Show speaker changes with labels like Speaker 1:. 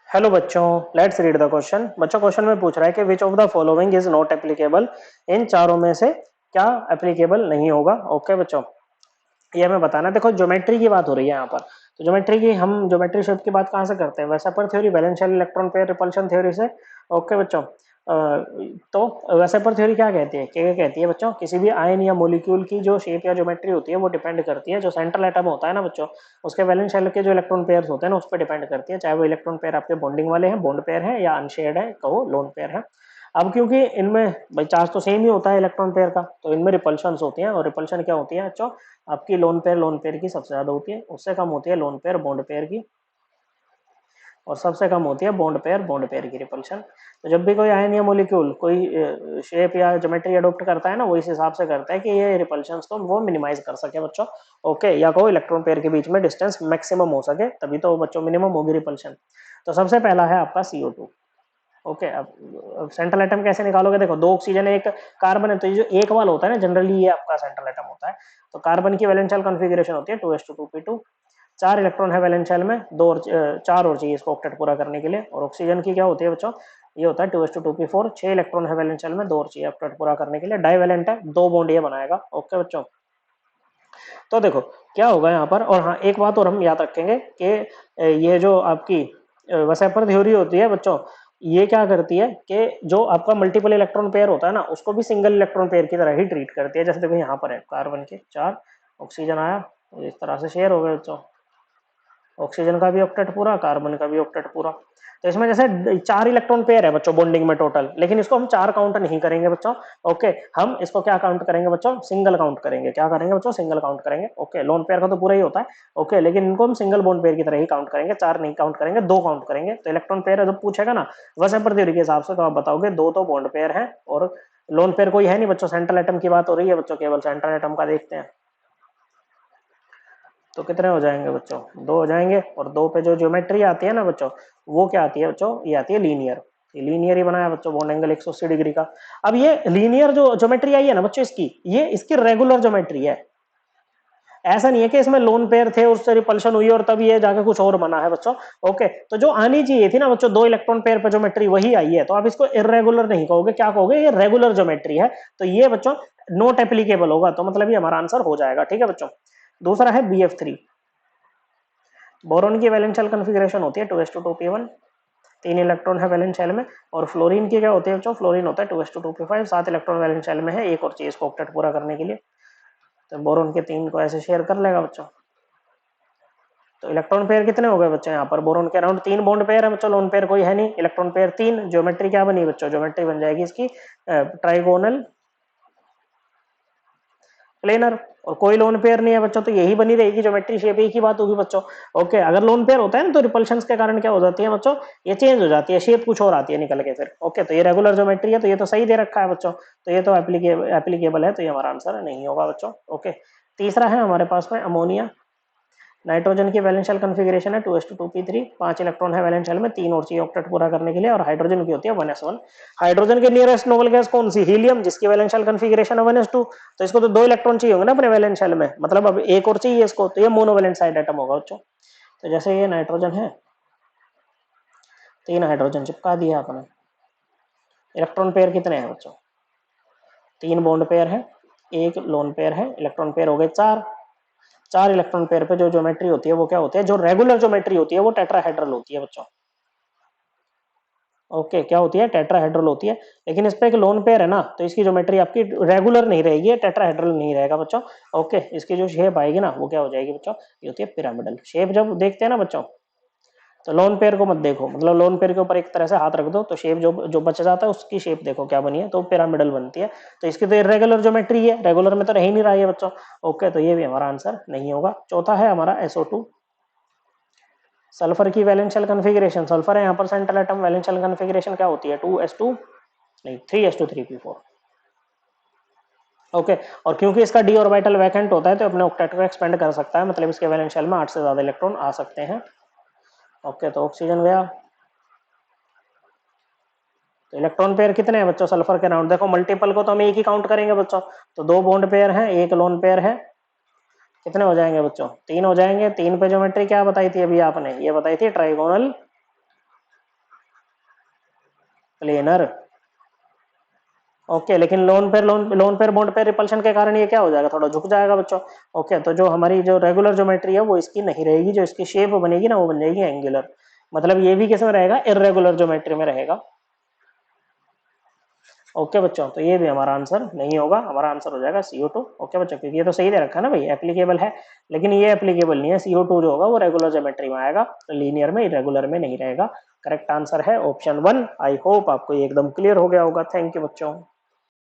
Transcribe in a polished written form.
Speaker 1: Hello बच्चों, let's read the question. बच्चों question में पूछ रहा है कि which of the following is not applicable. इन चारों में से क्या एप्लीकेबल नहीं होगा। ओके बच्चों, ये हमें बताना है। देखो ज्योमेट्री की बात हो रही है यहाँ पर, तो ज्योमेट्री की हम ज्योमेट्री शेप की बात कहाँ से करते हैं? वेसेपर theory, वैलेंशियल electron pair repulsion theory से। ओके बच्चों, तो वेसेपर थ्योरी क्या कहती है? क्या कहती है बच्चों? किसी भी आयन या मॉलिक्यूल की जो शेप या ज्योमेट्री होती है वो डिपेंड करती है जो सेंट्रल एटम होता है ना बच्चों, उसके वैलेंस शेल के जो इलेक्ट्रॉन पेयर्स होते हैं ना उस पर डिपेंड करती है, चाहे वो इलेक्ट्रॉन पेयर आपके बॉन्डिंग वाले हैं, बॉन्ड पेयर है, या अनशेयर्ड है, कहो लोन पेयर है। अब क्योंकि इनमें भाई चार्ज तो सेम ही होता है इलेक्ट्रॉन पेयर का, तो इनमें रिपल्शंस होती हैं, और रिपल्शन क्या होती है बच्चों? आपकी लोन पेयर की सबसे ज्यादा होती है, उससे कम होती है लोन पेयर बॉन्ड पेयर की, और सबसे कम होती है बॉन्ड पेयर की रिपल्शन। तो जब भी कोई आयन या मॉलिक्यूल कोई शेप या ज्योमेट्री अडॉप्ट करता है ना, वो इस हिसाब से करता है कि ये रिपल्शंस को वो मिनिमाइज कर सके बच्चों। ओके, या कोई इलेक्ट्रॉन पेयर के बीच में डिस्टेंस मैक्सिमम हो सके, तभी तो बच्चों मिनिमम होगी रिपल्शन। तो सबसे पहला है आपका CO2। ओके, अब सेंट्रल एटम कैसे निकालोगे? देखो, दो ऑक्सीजन एक कार्बन है, तो ये जो एक वाला होता है ना, जनरली ये आपका सेंट्रल एटम होता है। तो कार्बन की वैलेंशियल कॉन्फ़िगरेशन होती है 2s2 2p2। 4 इलेक्ट्रॉन है वैलेंस शेल में, दो और चार और चाहिए इसको ऑक्टेट पूरा करने के लिए। और ऑक्सीजन की क्या होती है बच्चों? ये होता है 2s2 2p4। 6 इलेक्ट्रॉन है वैलेंस शेल में, दो और चाहिए ऑक्टेट पूरा करने के लिए। डाइवैलेंट है, दो बॉन्ड ये बनाएगा। ओके बच्चों, तो देखो क्या होगा यहाँ पर। और हाँ, एक बात और हम याद रखेंगे कि ये जो आपकी वेसेपर थ्योरी होती है बच्चों, ये क्या करती है कि जो आपका मल्टीपल इलेक्ट्रॉन पेयर होता है ना, उसको भी सिंगल इलेक्ट्रॉन पेयर की तरह ही ट्रीट करती है। जैसे देखो यहाँ पर है कार्बन के 4, ऑक्सीजन आया, इस तरह से शेयर हो गए बच्चों, ऑक्सीजन का भी ऑक्टेट पूरा, कार्बन का भी ऑक्टेट पूरा। तो इसमें जैसे 4 इलेक्ट्रॉन पेयर है बच्चों बॉन्डिंग में टोटल, लेकिन इसको हम 4 काउंट नहीं करेंगे बच्चों। ओके, हम इसको क्या काउंट करेंगे बच्चों? सिंगल काउंट करेंगे। क्या करेंगे बच्चों? सिंगल काउंट करेंगे। ओके, लोन पेयर का तो पूरा ही होता है। ओके, लेकिन इनको हम सिंगल बॉन्ड पेयर की तरह ही काउंट करेंगे, 4 नहीं काउंट करेंगे, 2 काउंट करेंगे। तो इलेक्ट्रॉन पेयर जब पूछेगा ना वेसेपर थ्योरी के हिसाब से, तो आप बताओगे 2 तो बॉन्ड पेयर है और लोन पेयर कोई है नहीं बच्चों। सेंट्रल एटम की बात हो रही है बच्चों, केवल सेंट्रल एटम का देखते हैं। तो कितने हो जाएंगे बच्चों? 2 हो जाएंगे। और 2 पे जो ज्योमेट्री आती है ना बच्चों, वो क्या आती है बच्चों? ये आती है लीनियर। ये लीनियर ही बनाया बच्चों, बॉन्ड एंगल 180 डिग्री का। अब ये लीनियर जो ज्योमेट्री आई है ना बच्चों, ये इसकी रेगुलर ज्योमेट्री है। ऐसा नहीं है कि इसमें लोन पेयर थे, उससे रिपल्शन हुई और तब ये जाके कुछ और बना है बच्चों। ओके, तो जो आनी चाहिए थी ना बच्चों 2 इलेक्ट्रॉन पेयर पे ज्योमेट्री, वही आई है। तो आप इसको इरेगुलर नहीं कहोगे, क्या कहोगे? ये रेगुलर ज्योमेट्री है। तो ये बच्चों नॉट एप्लीकेबल होगा, तो मतलब ये हमारा आंसर हो जाएगा। ठीक है बच्चों। दूसरा है BF3। बोरोन की वैलेंशियल कॉन्फ़िगरेशन होती है 2s2 2p1। 3 इलेक्ट्रॉन है वैलेंस शेल में। और फ्लोरीन की क्या होती है बच्चों? फ्लोरीन होता है 2s2 2p5। 7 electron valence shell में है, एक और चाहिए इसको ऑक्टेट पूरा करने के लिए। तो बोरोन के 3 को ऐसे शेयर कर लेगा बच्चों। तो इलेक्ट्रॉन पेयर कितने हो गए बच्चों? यहाँ पर बोरोन के अराउंड 3 बॉन्ड पेयर है बच्चों, लोन पेयर कोई है नहीं, इलेक्ट्रॉन पेयर 3। ज्योमेट्री क्या बनी बच्चों? ज्योमेट्री बन जाएगी इसकी ट्राइगोनल प्लेनर। और कोई लोन पेयर नहीं है बच्चों, तो यही बनी रहेगी ज्योमेट्री, शेप एक ही बात होगी बच्चों। ओके, अगर लोन पेयर होता है ना तो रिपल्शंस के कारण क्या हो जाती है बच्चों? ये चेंज हो जाती है, शेप कुछ और आती है निकल के फिर। ओके, तो ये रेगुलर ज्योमेट्री है, तो ये तो सही दे रखा है बच्चों, तो ये तो एप्लीकेबल है, तो ये हमारा आंसर नहीं होगा बच्चों। ओके, तीसरा है हमारे पास में अमोनिया। नाइट्रोजन की वैलेंशियल कॉन्फ़िगरेशन है 2s2 2p3। 5 इलेक्ट्रॉन है वैलेंस शेल में, 3 और चाहिए ऑक्टेट पूरा करने के लिए। और हाइड्रोजन की होती है 1s1। हाइड्रोजन के नियरेस्ट नोबल गैस कौन सी? हीलियम, जिसकी वैलेंशियल कॉन्फ़िगरेशन है 1s2। तो इसको तो 2 इलेक्ट्रॉन चाहिए होंगे ना अपने वैलेंस शेल में, मतलब अब एक और चाहिए इसको, तो ये मोनोवैलेंट साइड एटम होगा बच्चों। तो जैसे ये नाइट्रोजन है, 3 हाइड्रोजन चिपका दिया आपने। इलेक्ट्रॉन पेयर कितने हैं बच्चों? 3 बॉन्ड पेयर है, एक लोन पेयर है, इलेक्ट्रॉन पेयर हो गए 4। 4 इलेक्ट्रॉन पेयर पे जो ज्योमेट्री होती है वो क्या होती है? जो रेगुलर ज्योमेट्री होती है वो टेट्राहेड्रल होती है बच्चों। ओके, क्या होती है? टेट्राहेड्रल होती है। लेकिन इस पे एक लोन पेयर है ना, तो इसकी ज्योमेट्री आपकी रेगुलर नहीं रहेगी, टेट्राहेड्रल नहीं रहेगा बच्चों। ओके, इसकी जो शेप आएगी ना वो क्या हो जाएगी बच्चों? ये होती है पिरामिडल शेप। जब देखते हैं ना बच्चों, तो लोन पेयर को मत देखो, मतलब लोन पेयर के ऊपर एक तरह से हाथ रख दो, तो शेप जो जो बच जाता है उसकी शेप देखो क्या बनी है, तो पिरामिडल बनती है। तो इसकी तो इरेगुलर ज्योमेट्री है, रेगुलर में तो रह ही नहीं रहा है बच्चों। ओके, तो ये भी हमारा आंसर नहीं होगा। चौथा है हमारा SO2। सल्फर की वैलेंशियल कॉन्फ़िगरेशन, सल्फर है यहाँ पर सेंट्रल एटम, वैलेंशियल कॉन्फ़िगरेशन क्या होती है? 2s2 नहीं 3s2 3p4। ओके, और क्योंकि इसका डी ऑर्बिटल वैकेंट होता है तो अपने ऑक्टेट को एक्सपेंड कर सकता है, मतलब इसके वैलेंस शेल में 8 से ज्यादा इलेक्ट्रॉन आ सकते हैं। ओके, तो ऑक्सीजन गया। तो इलेक्ट्रॉन पेयर कितने हैं बच्चों सल्फर के राउंड? देखो मल्टीपल को तो हम एक ही काउंट करेंगे बच्चों, तो 2 बॉन्ड पेयर हैं, एक लोन पेयर है। कितने हो जाएंगे बच्चों? 3 हो जाएंगे। 3 पे ज्योमेट्री क्या बताई थी अभी आपने? ये बताई थी ट्राइगोनल प्लेनर। ओके, लेकिन lone pair bond pair repulsion के कारण ये क्या हो जाएगा, थोड़ा झुक जाएगा बच्चों। ओके, तो जो हमारी जो रेगुलर ज्योमेट्री है वो इसकी नहीं रहेगी, जो इसकी शेप बनेगी ना वो बन जाएगी एंगुलर। मतलब ये भी किस में रहेगा, इर्रेगुलर ज्योमेट्री में रहेगा। ओके बच्चों, तो ये भी हमारा आंसर नहीं होगा, हमारा आंसर हो जाएगा CO2। ओके बच्चों, क्योंकि ये तो सही दे रखा है ना भाई, एप्लीकेबल है, लेकिन ये एप्लीकेबल नहीं है। CO2 जो होगा वो रेगुलर ज्योमेट्री में आएगा, लीनियर में, इरेगुलर में नहीं रहेगा। करेक्ट आंसर है ऑप्शन 1। आई होप आपको ये एकदम क्लियर हो गया होगा। थैंक यू बच्चों।